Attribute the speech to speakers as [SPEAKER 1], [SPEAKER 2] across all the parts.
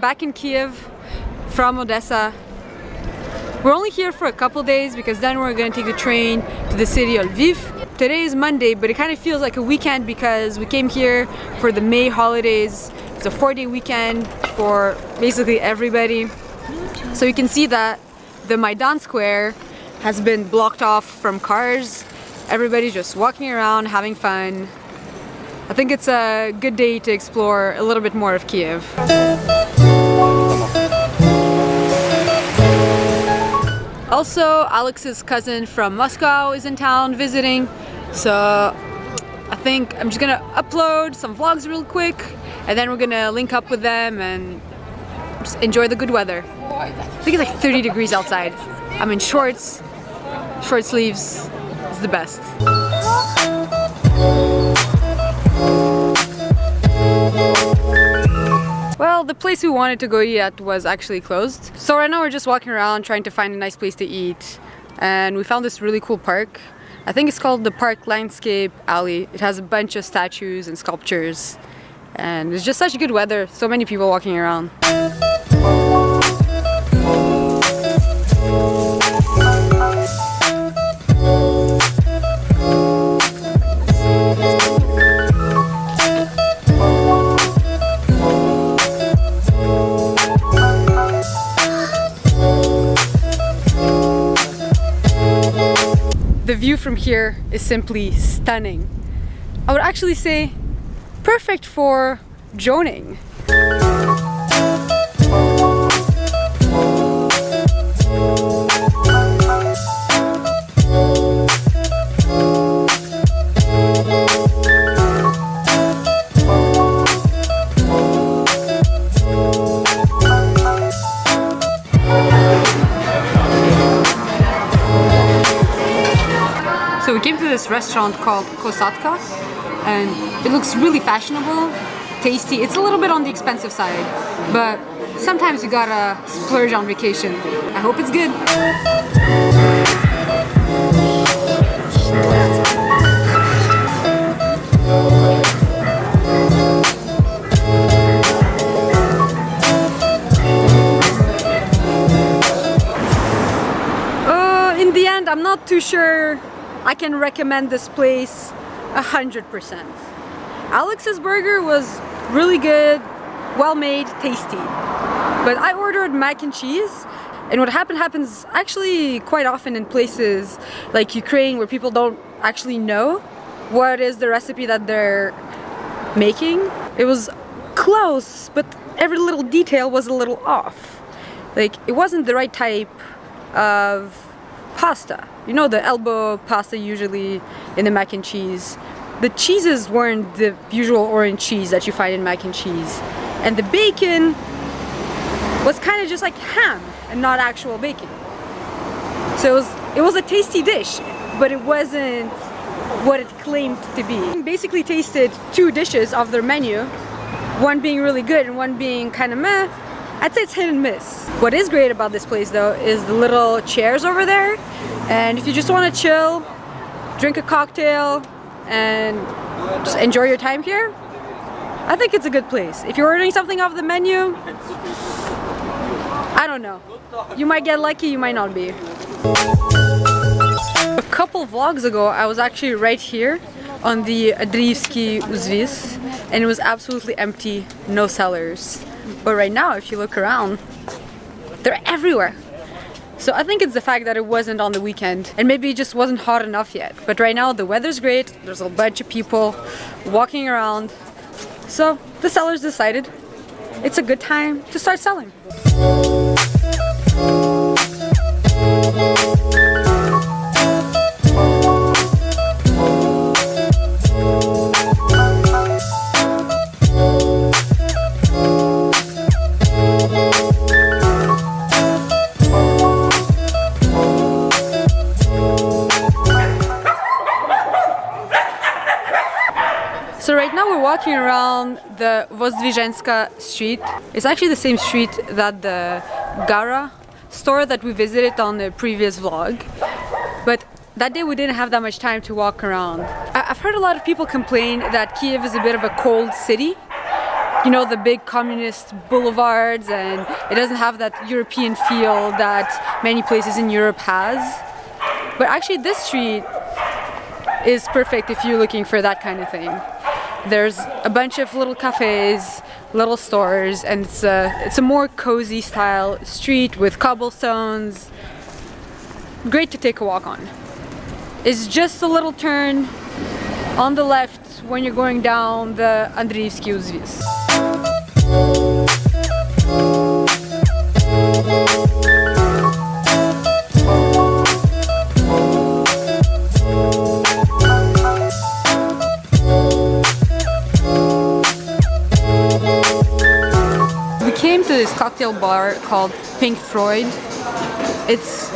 [SPEAKER 1] back in Kyiv from Odessa. We're only here for a couple days because then we're going to take the train to the city of Lviv. Today is Monday, but it kind of feels like a weekend because we came here for the May holidays. It's a 4-day weekend for basically everybody. So you can see that the Maidan Square has been blocked off from cars. Everybody's just walking around, having fun. I think it's a good day to explore a little bit more of Kyiv. Also, Alex's cousin from Moscow is in town visiting, so I think I'm just gonna upload some vlogs real quick and then we're gonna link up with them and just enjoy the good weather. I think it's like 30 degrees outside. I'm in shorts, short sleeves. It's the best. Well, the place we wanted to go eat at was actually closed. So right now we're just walking around trying to find a nice place to eat. And we found this really cool park. I think it's called the Park Landscape Alley. It has a bunch of statues and sculptures. And it's just such good weather. So many people walking around. The view from here is simply stunning. I would actually say perfect for droning. So we came to this restaurant called Kosatka and it looks really fashionable, tasty. It's a little bit on the expensive side, but sometimes you gotta splurge on vacation. I hope it's good. In the end, I'm not too sure I can recommend this place 100%. Alex's burger was really good, well made, tasty. But I ordered mac and cheese, and what happens actually quite often in places like Ukraine where people don't actually know what is the recipe that they're making. It was close, but every little detail was a little off. Like, it wasn't the right type of pasta. You know, the elbow pasta usually in the mac and cheese. The cheeses weren't the usual orange cheese that you find in mac and cheese. And the bacon was kind of just like ham and not actual bacon. So it was a tasty dish, but it wasn't what it claimed to be. I basically tasted 2 dishes of their menu, one being really good and one being kind of meh. I'd say it's hit and miss. What is great about this place though is the little chairs over there, and if you just want to chill, drink a cocktail and just enjoy your time here, I think it's a good place. If you're ordering something off the menu, I don't know. You might get lucky, you might not be. A couple vlogs ago I was actually right here on the Adriivsky Uzvis and it was absolutely empty, no sellers. But right now, if you look around, they're everywhere. So I think it's the fact that it wasn't on the weekend and maybe it just wasn't hot enough yet. But right now the weather's great, there's a bunch of people walking around. So the sellers decided it's a good time to start selling. So right now we're walking around the Vozdvizhenska street. It's actually the same street that the Gara store that we visited on the previous vlog. But that day we didn't have that much time to walk around. I've heard a lot of people complain that Kyiv is a bit of a cold city. you know, the big communist boulevards, and it doesn't have that European feel that many places in Europe has. But actually this street is perfect if you're looking for that kind of thing. There's a bunch of little cafes, little stores, and it's a more cozy style street with cobblestones. Great to take a walk on. It's just a little turn on the left when you're going down the Andriivski Uzvis. We came to this cocktail bar called Pink Floyd. It's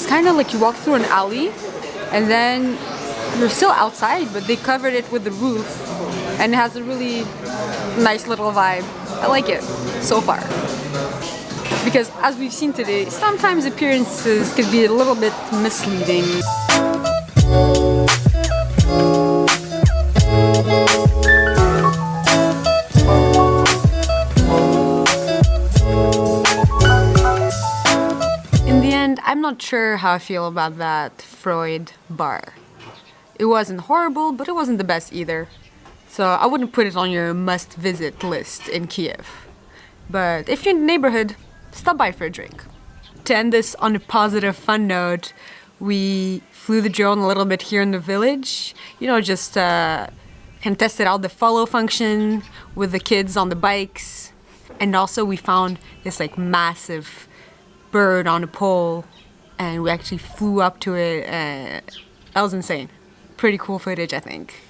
[SPEAKER 1] kind of like you walk through an alley and then you're still outside, but they covered it with the roof and it has a really nice little vibe. I like it so far. Because as we've seen today, sometimes appearances could be a little bit misleading. In the end, I'm not sure how I feel about that Freud bar. It wasn't horrible, but it wasn't the best either. So I wouldn't put it on your must-visit list in Kiev. But if you're in the neighborhood, stop by for a drink. To end this on a positive, fun note, we flew the drone a little bit here in the village. You know, just kind of tested out the follow function with the kids on the bikes. And also we found this like massive bird on a pole and we actually flew up to it. That was insane. Pretty cool footage, I think.